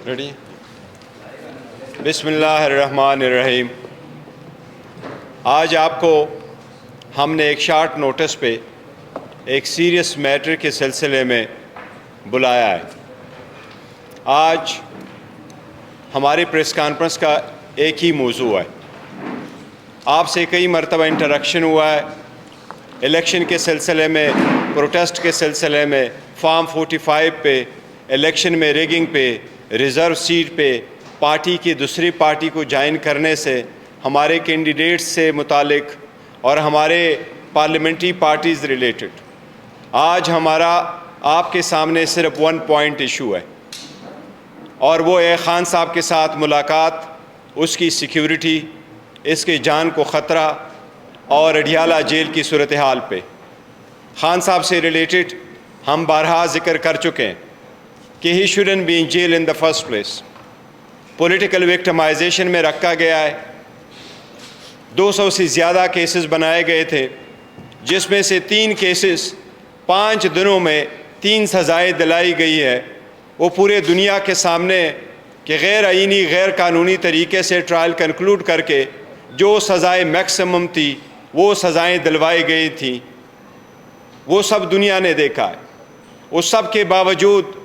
Ready? بسم اللہ الرحمن الرحیم۔ آج آپ کو ہم نے ایک شارٹ نوٹس پہ ایک سیریس میٹر کے سلسلے میں بلایا ہے۔ آج ہماری پریس کانفرنس کا ایک ہی موضوع ہے۔ آپ سے کئی مرتبہ انٹریکشن ہوا ہے الیکشن کے سلسلے میں، پروٹیسٹ کے سلسلے میں، فارم 45 پہ، الیکشن میں ریگنگ پہ، ریزرو سیٹ پہ، پارٹی کی دوسری پارٹی کو جوائن کرنے سے، ہمارے کینڈیڈیٹس سے متعلق اور ہمارے پارلیمنٹری پارٹیز ریلیٹڈ۔ آج ہمارا آپ کے سامنے صرف 1 پوائنٹ ایشو ہے، اور وہ ہے خان صاحب کے ساتھ ملاقات، اس کی سیکیورٹی، اس کے جان کو خطرہ اور اڈیالہ جیل کی صورتحال پہ۔ خان صاحب سے ریلیٹڈ ہم بارہا ذکر کر چکے ہیں کہ ہی student be in jail in the first place. Political victimization میں رکھا گیا ہے، 200 سے زیادہ کیسز بنائے گئے تھے، جس میں سے 3 کیسز 5 دنوں میں 3 سزائیں دلائی گئی ہے۔ وہ پورے دنیا کے سامنے کہ غیر آئینی غیر قانونی طریقے سے ٹرائل کنکلوڈ کر کے جو سزائیں میکسیمم تھی وہ سزائیں دلوائی گئی تھیں، وہ سب دنیا نے دیکھا ہے۔ اس سب کے باوجود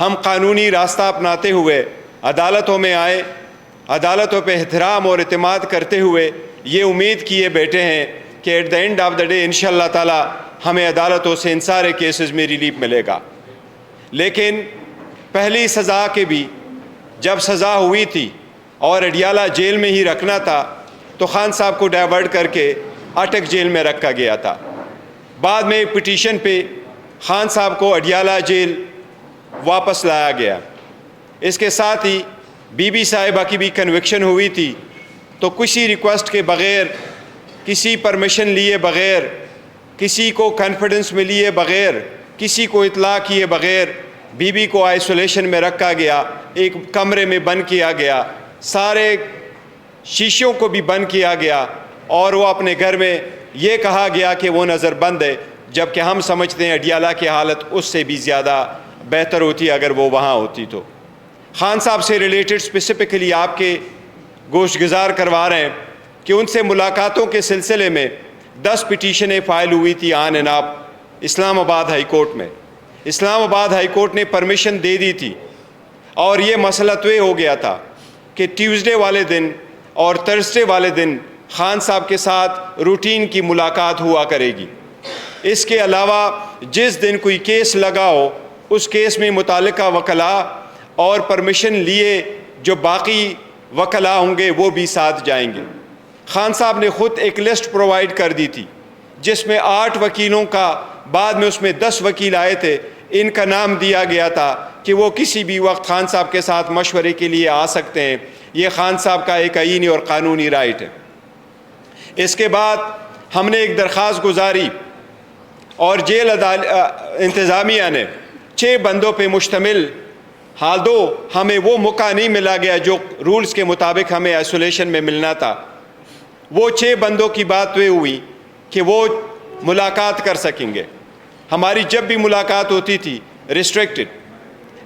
ہم قانونی راستہ اپناتے ہوئے عدالتوں میں آئے، عدالتوں پہ احترام اور اعتماد کرتے ہوئے یہ امید کیے بیٹھے ہیں کہ at the end of the day انشاءاللہ تعالی ہمیں عدالتوں سے ان سارے کیسز میں ریلیف ملے گا۔ لیکن پہلی سزا کے بھی جب سزا ہوئی تھی اور اڈیالہ جیل میں ہی رکھنا تھا تو خان صاحب کو ڈائیورٹ کر کے اٹک جیل میں رکھا گیا تھا۔ بعد میں ایک پٹیشن پہ خان صاحب کو اڈیالہ جیل واپس لایا گیا۔ اس کے ساتھ ہی بی بی صاحبہ کی بھی کنوکشن ہوئی تھی، تو کسی ریکویسٹ کے بغیر، کسی پرمیشن لیے بغیر، کسی کو کانفیڈنس میں لیے بغیر، کسی کو اطلاع کیے بغیر بی بی کو آئسولیشن میں رکھا گیا، ایک کمرے میں بند کیا گیا، سارے شیشوں کو بھی بند کیا گیا، اور وہ اپنے گھر میں یہ کہا گیا کہ وہ نظر بند ہے، جبکہ ہم سمجھتے ہیں اڈیالہ کی حالت اس سے بھی زیادہ بہتر ہوتی اگر وہ وہاں ہوتی تو۔ خان صاحب سے ریلیٹڈ اسپیسیفکلی آپ کے گوشت گزار کروا رہے ہیں کہ ان سے ملاقاتوں کے سلسلے میں 10 پٹیشنیں فائل ہوئی تھی آن اینڈ آف اسلام آباد ہائی کورٹ میں۔ اسلام آباد ہائی کورٹ نے پرمیشن دے دی تھی، اور یہ مسئلہ طے ہو گیا تھا کہ ٹیوزڈے والے دن اور تھرسڈے والے دن خان صاحب کے ساتھ روٹین کی ملاقات ہوا کرے گی۔ اس کے علاوہ جس دن کوئی کیس لگا ہو اس کیس میں متعلقہ وکلاء اور پرمیشن لیے جو باقی وکلاء ہوں گے وہ بھی ساتھ جائیں گے۔ خان صاحب نے خود ایک لسٹ پرووائڈ کر دی تھی جس میں 8 وکیلوں کا، بعد میں اس میں 10 وکیل آئے تھے، ان کا نام دیا گیا تھا کہ وہ کسی بھی وقت خان صاحب کے ساتھ مشورے کے لیے آ سکتے ہیں۔ یہ خان صاحب کا ایک آئینی اور قانونی رائٹ ہے۔ اس کے بعد ہم نے ایک درخواست گزاری، اور جیل انتظامیہ نے 6 بندوں پہ مشتمل، حال دو ہمیں وہ موقع نہیں ملا گیا جو رولز کے مطابق ہمیں آئسولیشن میں ملنا تھا، وہ 6 بندوں کی بات یہ ہوئی کہ وہ ملاقات کر سکیں گے۔ ہماری جب بھی ملاقات ہوتی تھی ریسٹرکٹڈ،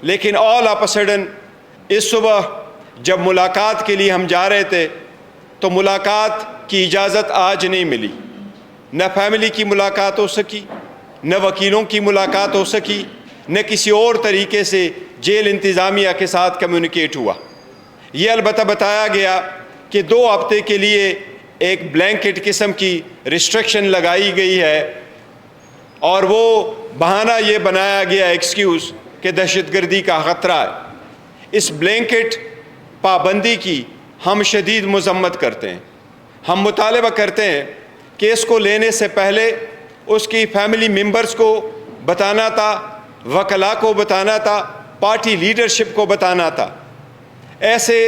لیکن آل آف اے سڈن اس صبح جب ملاقات کے لیے ہم جا رہے تھے تو ملاقات کی اجازت آج نہیں ملی۔ نہ فیملی کی ملاقات ہو سکی، نہ وکیلوں کی ملاقات ہو سکی، نہ کسی اور طریقے سے جیل انتظامیہ کے ساتھ کمیونیکیٹ ہوا۔ یہ البتہ بتایا گیا کہ 2 ہفتے کے لیے ایک بلینکٹ قسم کی ریسٹرکشن لگائی گئی ہے، اور وہ بہانہ یہ بنایا گیا ایکسکیوز کہ دہشت گردی کا خطرہ ہے۔ اس بلینکٹ پابندی کی ہم شدید مذمت کرتے ہیں۔ ہم مطالبہ کرتے ہیں کہ اس کو لینے سے پہلے اس کی فیملی ممبرز کو بتانا تھا، وکلاء کو بتانا تھا، پارٹی لیڈرشپ کو بتانا تھا۔ ایسے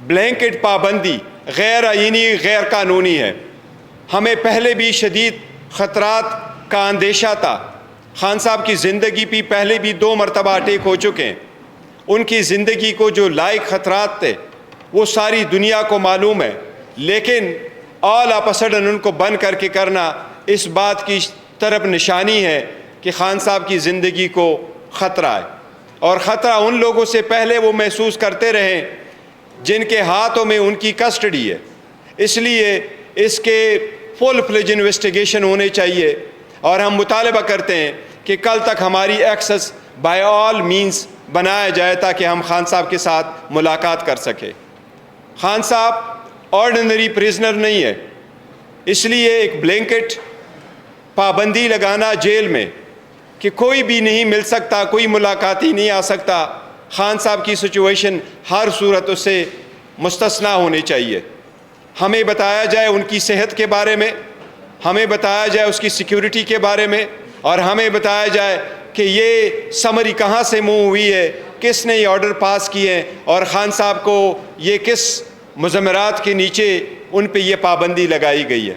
بلینکٹ پابندی غیر آئینی، غیر قانونی ہے۔ ہمیں پہلے بھی شدید خطرات کا اندیشہ تھا۔ خان صاحب کی زندگی بھی پہلے بھی 2 مرتبہ اٹیک ہو چکے ہیں۔ ان کی زندگی کو جو لائق خطرات تھے وہ ساری دنیا کو معلوم ہے، لیکن آل آف اے سڈن ان کو بند کر کے کرنا اس بات کی طرف نشانی ہے کہ خان صاحب کی زندگی کو خطرہ ہے۔ اور خطرہ ان لوگوں سے پہلے وہ محسوس کرتے رہیں جن کے ہاتھوں میں ان کی کسٹڈی ہے۔ اس لیے اس کے فل فلیج انویسٹیگیشن ہونے چاہیے، اور ہم مطالبہ کرتے ہیں کہ کل تک ہماری ایکسس بائی آل مینز بنایا جائے تاکہ ہم خان صاحب کے ساتھ ملاقات کر سکیں۔ خان صاحب آرڈنری پریزنر نہیں ہے، اس لیے ایک بلینکٹ پابندی لگانا جیل میں کہ کوئی بھی نہیں مل سکتا، کوئی ملاقاتی نہیں آ سکتا، خان صاحب کی سچویشن ہر صورت اس سے مستثنیٰ ہونی چاہیے۔ ہمیں بتایا جائے ان کی صحت کے بارے میں، ہمیں بتایا جائے اس کی سیکیورٹی کے بارے میں، اور ہمیں بتایا جائے کہ یہ سمری کہاں سے موو ہوئی ہے، کس نے یہ آرڈر پاس کیے ہیں، اور خان صاحب کو یہ کس مضمرات کے نیچے ان پہ یہ پابندی لگائی گئی ہے۔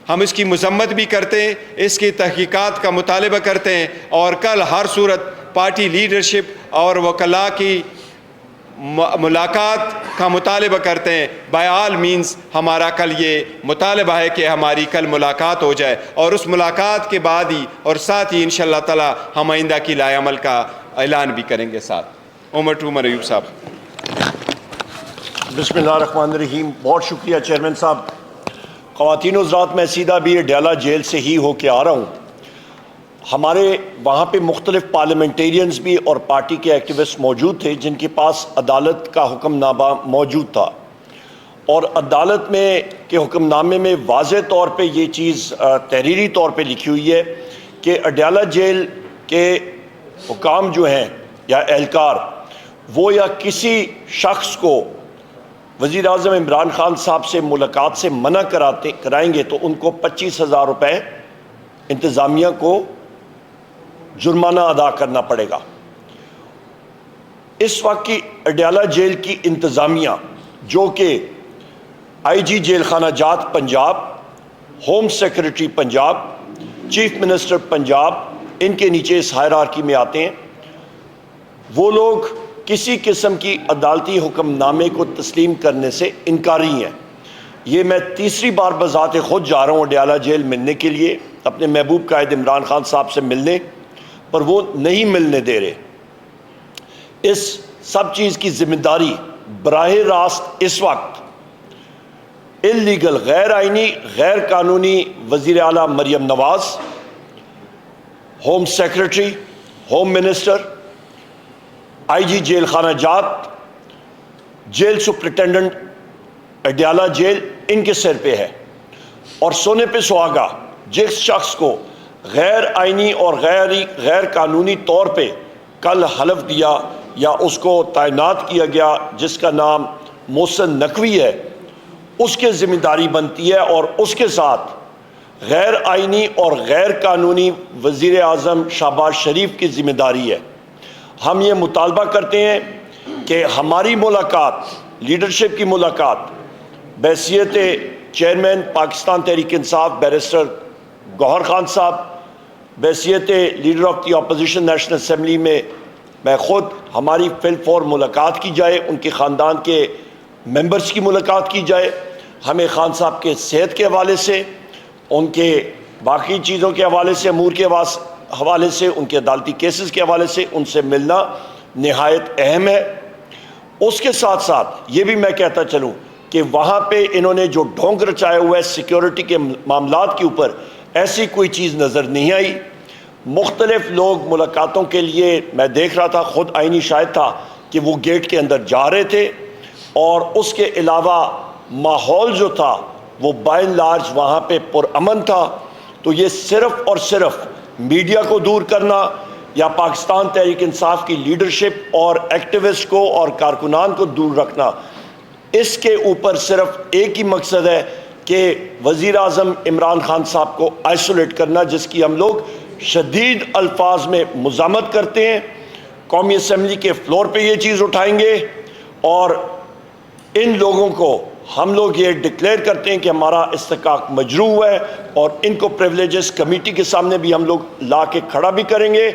ہم اس کی مذمت بھی کرتے ہیں، اس کی تحقیقات کا مطالبہ کرتے ہیں، اور کل ہر صورت پارٹی لیڈرشپ اور وکلاء کی ملاقات کا مطالبہ کرتے ہیں۔ بائی آل مینز ہمارا کل یہ مطالبہ ہے کہ ہماری کل ملاقات ہو جائے، اور اس ملاقات کے بعد ہی اور ساتھ ہی انشاءاللہ تعالی ہم آئندہ کی لائے عمل کا اعلان بھی کریں گے ساتھ۔ عمر ایوب صاحب۔ بسم اللہ الرحمن الرحیم۔ بہت شکریہ چیئرمین صاحب۔ خواتین و حضرات، میں سیدھا بھی اڈیالہ جیل سے ہی ہو کے آ رہا ہوں۔ ہمارے وہاں پہ مختلف پارلیمنٹیرینز بھی اور پارٹی کے ایکٹیوسٹ موجود تھے جن کے پاس عدالت کا حکم نامہ موجود تھا، اور عدالت میں کے حکم نامے میں واضح طور پہ یہ چیز تحریری طور پہ لکھی ہوئی ہے کہ اڈیالہ جیل کے حکام جو ہیں یا اہلکار، وہ یا کسی شخص کو وزیر اعظم عمران خان صاحب سے ملاقات سے منع کرائیں گے تو ان کو 25,000 روپے انتظامیہ کو جرمانہ ادا کرنا پڑے گا۔ اس وقت کی اڈیالہ جیل کی انتظامیہ، جو کہ آئی جی جیل خانہ جات Punjab, home secretary Punjab, chief minister Punjab, ان کے نیچے اس ہائرارکی میں آتے ہیں، وہ لوگ کسی قسم کی عدالتی حکم نامے کو تسلیم کرنے سے انکاری ہیں۔ یہ میں تیسری بار بذات خود جا رہا ہوں اڈیالہ جیل ملنے کے لیے، اپنے محبوب قائد عمران خان صاحب سے ملنے، پر وہ نہیں ملنے دے رہے۔ اس سب چیز کی ذمہ داری براہ راست اس وقت اللیگل، غیر آئینی، غیر قانونی وزیر اعلیٰ Maryam Nawaz, home secretary, home minister, آئی جی جیل خانہ جات، جیل سپرنٹینڈنٹ اڈیالہ جیل، ان کے سر پہ ہے۔ اور سونے پہ سہاگا جس شخص کو غیر آئینی اور غیر قانونی طور پہ کل حلف دیا یا اس کو تعینات کیا گیا، جس کا نام محسن نقوی ہے، اس کے ذمہ داری بنتی ہے، اور اس کے ساتھ غیر آئینی اور غیر قانونی وزیر اعظم شہباز شریف کی ذمہ داری ہے۔ ہم یہ مطالبہ کرتے ہیں کہ ہماری ملاقات، لیڈرشپ کی ملاقات، بحیثیت چیئرمین پاکستان تحریک انصاف بیرسٹر گوہر خان صاحب، بحیثیت leader of the opposition national assembly میں خود، ہماری فی الفور ملاقات کی جائے، ان کے خاندان کے ممبرز کی ملاقات کی جائے۔ ہمیں خان صاحب کے صحت کے حوالے سے، ان کے باقی چیزوں کے حوالے سے، امور کے حوالے سے، ان کے عدالتی کیسز کے حوالے سے ان سے ملنا نہایت اہم ہے۔ اس کے ساتھ ساتھ یہ بھی میں کہتا چلوں کہ وہاں پہ انہوں نے جو ڈھونگ رچایا ہوا ہے سیکیورٹی کے معاملات کے اوپر، ایسی کوئی چیز نظر نہیں آئی۔ مختلف لوگ ملاقاتوں کے لیے، میں دیکھ رہا تھا، خود آئینی شاہد تھا کہ وہ گیٹ کے اندر جا رہے تھے، اور اس کے علاوہ ماحول جو تھا وہ بائی اینڈ لارج وہاں پہ پرامن تھا۔ تو یہ صرف اور صرف میڈیا کو دور کرنا یا پاکستان تحریک انصاف کی لیڈرشپ اور ایکٹیوسٹ کو اور کارکنان کو دور رکھنا، اس کے اوپر صرف ایک ہی مقصد ہے کہ وزیر اعظم عمران خان صاحب کو آئسولیٹ کرنا، جس کی ہم لوگ شدید الفاظ میں مذمت کرتے ہیں۔ قومی اسمبلی کے فلور پہ یہ چیز اٹھائیں گے، اور ان لوگوں کو ہم لوگ یہ ڈکلیئر کرتے ہیں کہ ہمارا استحقاق مجروح ہے، اور ان کو پریولیجز کمیٹی کے سامنے بھی ہم لوگ لا کے کھڑا بھی کریں گے،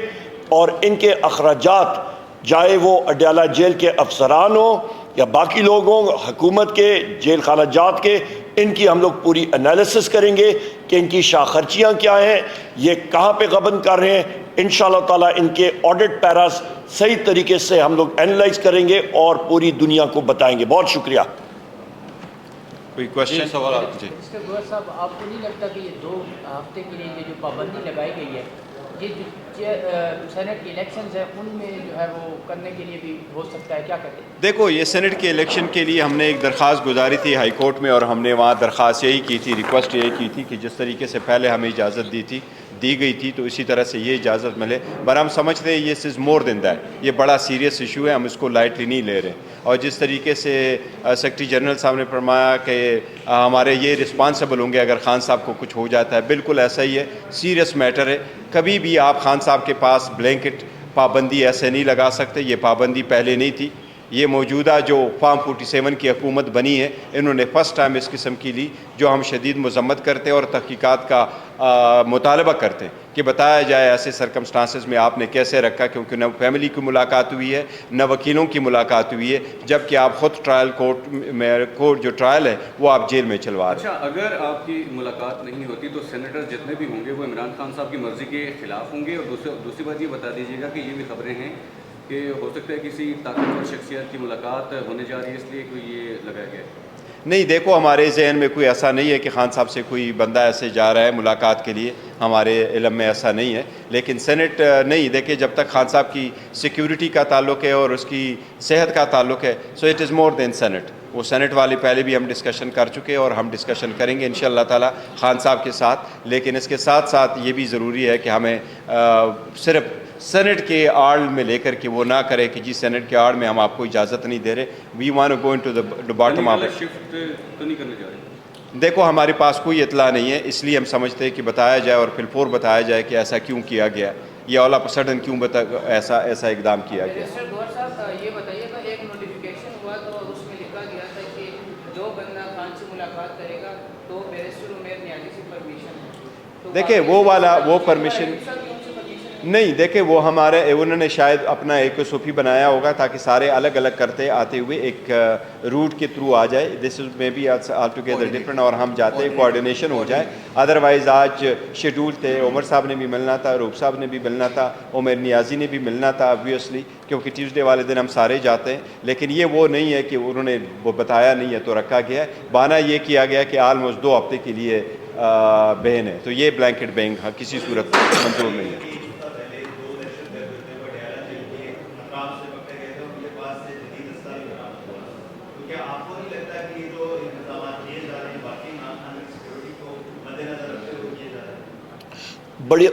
اور ان کے اخراجات، چاہے وہ اڈیالہ جیل کے افسران ہوں یا باقی لوگ ہوں، حکومت کے، جیل خانہ جات کے، ان کی ہم لوگ پوری انالیسس کریں گے کہ ان کی شاہ خرچیاں کیا ہیں، یہ کہاں پہ غبن کر رہے ہیں۔ انشاءاللہ تعالیٰ ان کے آڈٹ پیراز صحیح طریقے سے ہم لوگ اینالائز کریں گے اور پوری دنیا کو بتائیں گے. بہت شکریہ. کوئی کوشچن سوال؟ جی مسٹر گوہر صاحب، آپ کو نہیں لگتا کہ یہ 2 ہفتے کے لیے جو پابندی لگائی گئی ہے، یہ جو سینٹ کی الیکشنز ہیں ان میں جو ہے وہ کرنے کے لیے بھی ہو سکتا ہے؟ کیا کہتے ہیں؟ دیکھو، یہ سینٹ کے الیکشن کے لیے ہم نے ایک درخواست گزاری تھی ہائی کورٹ میں، اور ہم نے وہاں درخواست یہی کی تھی، ریکویسٹ یہی کی تھی کہ جس طریقے سے پہلے ہمیں اجازت دی گئی تھی تو اسی طرح سے یہ اجازت ملے. پر ہم سمجھتے ہیں یہ از مور دین دیٹ، یہ بڑا سیریس ایشو ہے، ہم اس کو لائٹلی نہیں لے رہے. اور جس طریقے سے سیکرٹری جنرل صاحب نے فرمایا کہ ہمارے یہ رسپانسبل ہوں گے اگر خان صاحب کو کچھ ہو جاتا ہے، بالکل ایسا ہی ہے، سیریس میٹر ہے. کبھی بھی آپ خان صاحب کے پاس بلینکٹ پابندی ایسے نہیں لگا سکتے. یہ پابندی پہلے نہیں تھی. یہ موجودہ جو فارم 47 کی حکومت بنی ہے، انہوں نے فرسٹ ٹائم اس قسم کی لی، جو ہم شدید مذمت کرتے ہیں اور تحقیقات کا مطالبہ کرتے ہیں کہ بتایا جائے ایسے سرکمسٹانسز میں آپ نے کیسے رکھا، کیونکہ نہ فیملی کی ملاقات ہوئی ہے نہ وکیلوں کی ملاقات ہوئی ہے، جبکہ آپ خود ٹرائل کورٹ جو ٹرائل ہے وہ آپ جیل میں چلوا رہے ہیں. اچھا، اگر آپ کی ملاقات نہیں ہوتی تو سینیٹر جتنے بھی ہوں گے وہ عمران خان صاحب کی مرضی کے خلاف ہوں گے؟ اور دوسری بات یہ بتا دیجیے گا کہ یہ بھی خبریں ہیں کہ ہو سکتا ہے کسی طاقتور شخصیت کی ملاقات ہونے جا رہی ہے، اس لیے کوئی یہ لگایا گیا ہے؟ نہیں، دیکھو، ہمارے ذہن میں کوئی ایسا نہیں ہے کہ خان صاحب سے کوئی بندہ ایسے جا رہا ہے ملاقات کے لیے، ہمارے علم میں ایسا نہیں ہے. لیکن سینٹ نہیں، دیکھیں، جب تک خان صاحب کی سیکیورٹی کا تعلق ہے اور اس کی صحت کا تعلق ہے، so it is more than cent. وہ سینٹ والے پہلے بھی ہم ڈسکشن کر چکے اور ہم ڈسکشن کریں گے انشاءاللہ تعالی خان صاحب کے ساتھ. لیکن اس کے ساتھ ساتھ یہ بھی ضروری ہے کہ ہمیں صرف سینٹ کے آڑ میں لے کر کے وہ نہ کرے کہ جی سینٹ کے آڑ میں ہم آپ کو اجازت نہیں دے رہے. We want to go into the bottom of it. Shift تو نہیں کرنے جا رہے؟ دیکھو، ہمارے پاس کوئی اطلاع نہیں ہے، اس لیے ہم سمجھتے ہیں کہ بتایا جائے اور پھر فور بتایا جائے کہ ایسا کیوں کیا گیا، یا آل آف سڈن کیوں ایسا اقدام کیا گیا. مسٹر گوہر صاحب، یہ بتائیے گا، ایک نوٹیفیکیشن ہوا تو اس میں لکھا گیا تھا کہ جو بندہ خان سے ملاقات کرے گا تو بیرسٹر عمیر نیازی سے پرمیشن. دیکھیں، وہ والا وہ پرمیشن نہیں، دیکھیں، وہ ہمارے انہوں نے شاید اپنا ایک صوفی بنایا ہوگا تاکہ سارے الگ الگ کرتے آتے ہوئے ایک روٹ کے تھرو آ جائے. This is maybe altogether different, اور ہم جاتے ہیں کوآرڈینیشن ہو جائے. ادروائز آج شیڈول تھے، عمر صاحب نے بھی ملنا تھا، روپ صاحب نے بھی ملنا تھا، عمر نیازی نے بھی ملنا تھا آبویسلی، کیونکہ ٹیوزڈے والے دن ہم سارے جاتے ہیں. لیکن یہ وہ نہیں ہے کہ انہوں نے وہ بتایا نہیں ہے تو رکھا گیا ہے. بہانہ یہ کیا گیا کہ آلموسٹ 2 ہفتے کے لیے بین ہے، تو یہ بلینکٹ بین کسی صورت منظور نہیں ہے.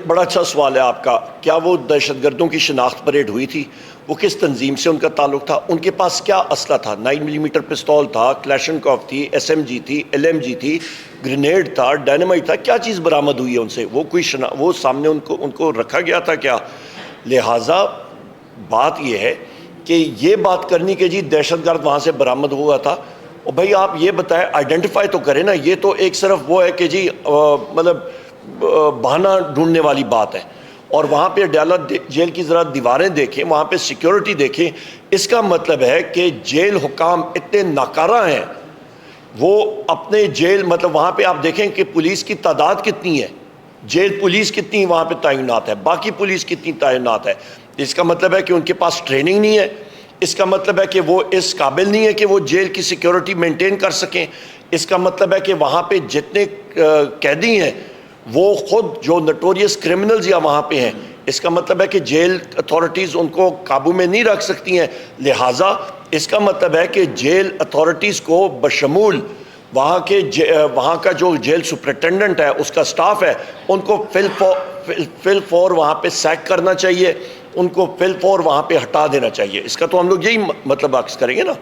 بڑا اچھا سوال ہے آپ کا. کیا وہ دہشت گردوں کی شناخت پریڈ ہوئی تھی؟ وہ کس تنظیم سے ان کا تعلق تھا؟ ان کے پاس کیا اسلحہ تھا؟ 9 ملی میٹر پستول تھا، کلیشنکوف تھی، SMG تھی، LMG تھی، گرینیڈ تھا، ڈائنامائٹ تھا. کیا چیز برآمد ہوئی ہے ان سے؟ وہ وہ سامنے ان کو رکھا گیا تھا کیا؟ لہٰذا بات یہ ہے کہ یہ بات کرنی کہ جی دہشت گرد وہاں سے برآمد ہوا تھا، اور بھائی آپ یہ بتائیں، آئیڈینٹیفائی تو کریں نا. یہ تو ایک صرف وہ ہے کہ جی مطلب بہانہ ڈھونڈنے والی بات ہے. اور وہاں پہ ڈیالہ جیل کی ذرا دیواریں دیکھیں، وہاں پہ سیکیورٹی دیکھیں. اس کا مطلب ہے کہ جیل حکام اتنے ناکارہ ہیں، وہ اپنے جیل مطلب وہاں پہ آپ دیکھیں کہ پولیس کی تعداد کتنی ہے، جیل پولیس کتنی وہاں پہ تعینات ہے، باقی پولیس کتنی تعینات ہے. اس کا مطلب ہے کہ ان کے پاس ٹریننگ نہیں ہے. اس کا مطلب ہے کہ وہ اس قابل نہیں ہے کہ وہ جیل کی سیکیورٹی مینٹین کر سکیں. اس کا مطلب ہے کہ وہاں پہ جتنے قیدی ہیں وہ خود جو نٹوریس کرمنلز یا وہاں پہ ہیں. اس کا مطلب ہے کہ جیل اتھارٹیز ان کو قابو میں نہیں رکھ سکتی ہیں. لہٰذا اس کا مطلب ہے کہ جیل اتھارٹیز کو بشمول وہاں کا جو جیل سپرنٹینڈنٹ ہے، اس کا سٹاف ہے، ان کو فل فور وہاں پہ سیک کرنا چاہیے، ان کو فل فور وہاں پہ ہٹا دینا چاہیے. اس کا تو ہم لوگ یہی مطلب عکس کریں گے نا.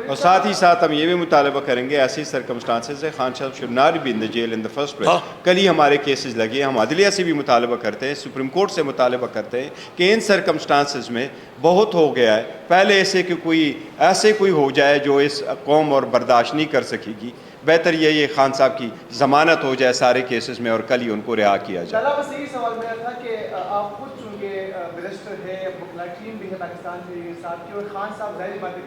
اور ساتھ ہی ساتھ ہم یہ بھی مطالبہ کریں گے، ایسی سرکمسٹانسز ہے خان صاحب should not be in the jail in the first place. کل ہی ہمارے کیسز لگے، ہم عدلیہ سے بھی مطالبہ کرتے ہیں، سپریم کورٹ سے مطالبہ کرتے ہیں کہ ان سرکمسٹانسز میں بہت ہو گیا ہے. پہلے ایسے کہ کوئی ہو جائے جو اس قوم اور برداشت نہیں کر سکے گی. بہتر یہ خان صاحب کی ضمانت ہو جائے سارے کیسز میں اور کل ہی ان کو رہا کیا جائے. بس یہی سوال میرا تھا کہ آپ خود چونکہ بیرسٹر ہے، لائٹلی بھی ہے پاکستان کے ساتھ کی، اور خان صاحب ظاہر بات ہے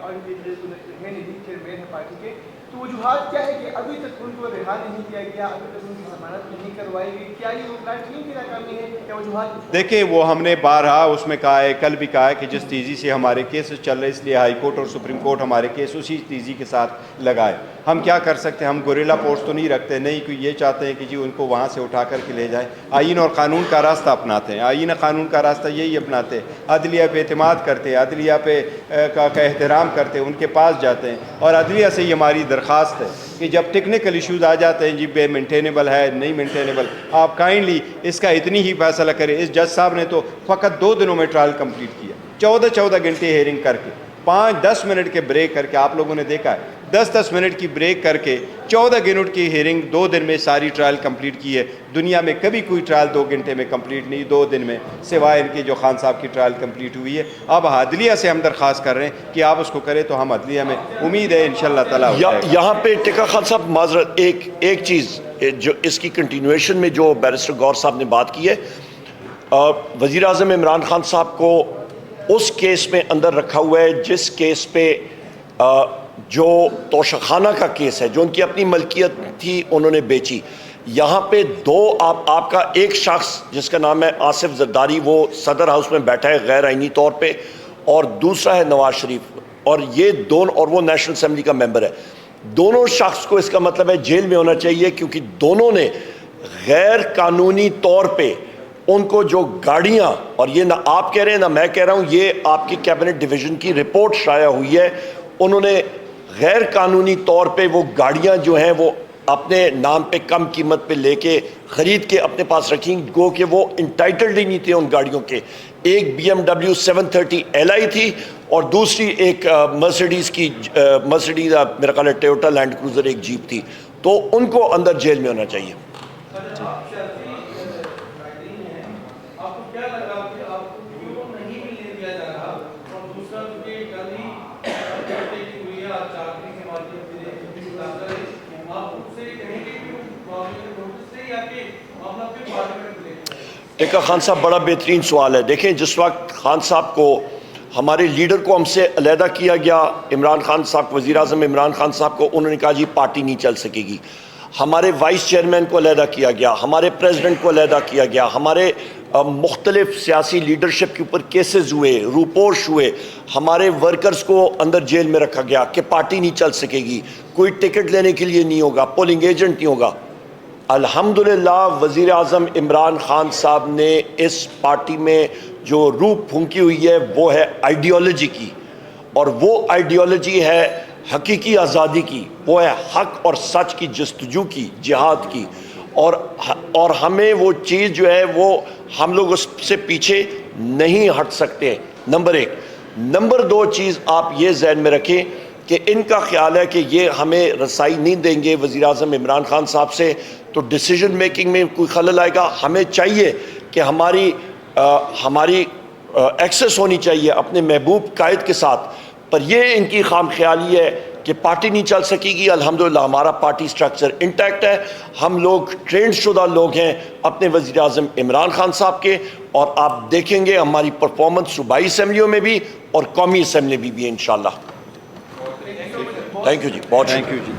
ہے نہیں چیئرمین ہے پارٹی کے، تو وجوہات کیا ہے کہ ابھی تک ان کو رہا نہیں کیا گیا، ابھی تک ان کی ضمانت نہیں کروائی گئی؟ کیا یہ حکمران ٹیم کی ناکامی ہے یا وجوہات؟ دیکھیں وہ ہم نے بارہا اس میں کہا ہے، کل بھی کہا ہے کہ جس تیزی سے ہمارے کیسز چل رہے اس لیے ہائی کورٹ اور سپریم کورٹ ہمارے کیس اسی تیزی کے ساتھ لگائے. ہم کیا کر سکتے ہیں؟ ہم گوریلا فورس تو نہیں رکھتے، نہیں کوئی یہ چاہتے ہیں کہ جی ان کو وہاں سے اٹھا کر کے لے جائیں. آئین اور قانون کا راستہ اپناتے ہیں، آئین قانون کا راستہ یہی اپناتے ہیں، عدلیہ پہ اعتماد کرتے ہیں، عدلیہ پہ کا احترام کرتے ہیں، ان کے پاس جاتے ہیں. اور عدلیہ سے یہ ہماری درخواست ہے کہ جب ٹیکنیکل ایشوز آ جاتے ہیں، جی بے مینٹینیبل ہے نہیں مینٹینیبل، آپ کائنڈلی اس کا اتنی ہی فیصلہ کریں. اس جج صاحب نے تو فقط 2 دنوں میں ٹرائل کمپلیٹ کیا، 14 گھنٹے ہیئرنگ کر کے، 5-10 منٹ کے بریک کر کے. آپ لوگوں نے دیکھا ہے 10 منٹ کی بریک کر کے 14 منٹ کی ہیئرنگ 2 دن میں ساری ٹرائل کمپلیٹ کی ہے. دنیا میں کبھی کوئی ٹرائل 2 گھنٹے میں کمپلیٹ نہیں، 2 دن میں، سوائے ان کے جو خان صاحب کی ٹرائل کمپلیٹ ہوئی ہے. اب عدلیہ سے ہم درخواست کر رہے ہیں کہ آپ اس کو کریں، تو ہم عدلیہ میں امید ہے انشاءاللہ تعالیٰ ہو جائے گا. یہاں پہ ٹکا خان صاحب معذرت ایک چیز جو اس کی کنٹینویشن میں جو بیرسٹر غور صاحب نے بات کی ہے، وزیر اعظم عمران خان صاحب کو اس کیس میں اندر رکھا ہوا ہے جس کیس پہ جو توشخانہ کا کیس ہے، جو ان کی اپنی ملکیت تھی انہوں نے بیچی. یہاں پہ آپ کا ایک شخص جس کا نام ہے آصف زرداری، وہ صدر ہاؤس میں بیٹھا ہے غیر آئینی طور پہ، اور دوسرا ہے نواز شریف، اور یہ اور وہ نیشنل اسمبلی کا ممبر ہے. دونوں شخص کو اس کا مطلب ہے جیل میں ہونا چاہیے، کیونکہ دونوں نے غیر قانونی طور پہ ان کو جو گاڑیاں، اور یہ نہ آپ کہہ رہے ہیں نہ میں کہہ رہا ہوں، یہ آپ کی کیبنٹ ڈویژن کی رپورٹ شائع ہوئی ہے، انہوں نے غیر قانونی طور پہ وہ گاڑیاں جو ہیں وہ اپنے نام پہ کم قیمت پہ لے کے خرید کے اپنے پاس رکھیں، گو کہ وہ انٹائٹلڈ ہی نہیں تھے ان گاڑیوں کے. ایک BMW 730 Li تھی اور دوسری ایک مرسیڈیز میرا خیال ہے ٹویوٹا لینڈ کروزر ایک جیپ تھی. تو ان کو اندر جیل میں ہونا چاہیے. ٹکا خان صاحب بڑا بہترین سوال ہے. دیکھیں جس وقت خان صاحب کو، ہمارے لیڈر کو ہم سے علیحدہ کیا گیا، عمران خان صاحب، وزیر اعظم عمران خان صاحب کو، انہوں نے کہا جی پارٹی نہیں چل سکے گی. ہمارے وائس چیئرمین کو علیحدہ کیا گیا، ہمارے پریزیڈنٹ کو علیحدہ کیا گیا، ہمارے مختلف سیاسی لیڈرشپ کے اوپر کیسز ہوئے، روپوش ہوئے، ہمارے ورکرز کو اندر جیل میں رکھا گیا کہ پارٹی نہیں چل سکے گی، کوئی ٹکٹ لینے کے لیے نہیں ہوگا، پولنگ ایجنٹ نہیں ہوگا. الحمدللہ وزیر اعظم عمران خان صاحب نے اس پارٹی میں جو روح پھونکی ہوئی ہے وہ ہے آئیڈیالوجی کی، اور وہ آئیڈیالوجی ہے حقیقی آزادی کی، وہ ہے حق اور سچ کی جستجو کی، جہاد کی. اور ہمیں وہ چیز جو ہے وہ ہم لوگ اس سے پیچھے نہیں ہٹ سکتے. نمبر 1. نمبر 2 چیز آپ یہ ذہن میں رکھیں کہ ان کا خیال ہے کہ یہ ہمیں رسائی نہیں دیں گے وزیر اعظم عمران خان صاحب سے تو ڈیسیجن میکنگ میں کوئی خلل آئے گا. ہمیں چاہیے کہ ہماری ایکسس ہونی چاہیے اپنے محبوب قائد کے ساتھ، پر یہ ان کی خام خیالی ہے کہ پارٹی نہیں چل سکے گی. الحمدللہ ہمارا پارٹی سٹرکچر انٹیکٹ ہے، ہم لوگ ٹرینڈ شدہ لوگ ہیں اپنے وزیر اعظم عمران خان صاحب کے، اور آپ دیکھیں گے ہماری پرفارمنس صوبائی اسمبلیوں میں بھی اور قومی اسمبلی میں بھی انشاءاللہ. تھینک یو جی، بہت تھینک یو جی.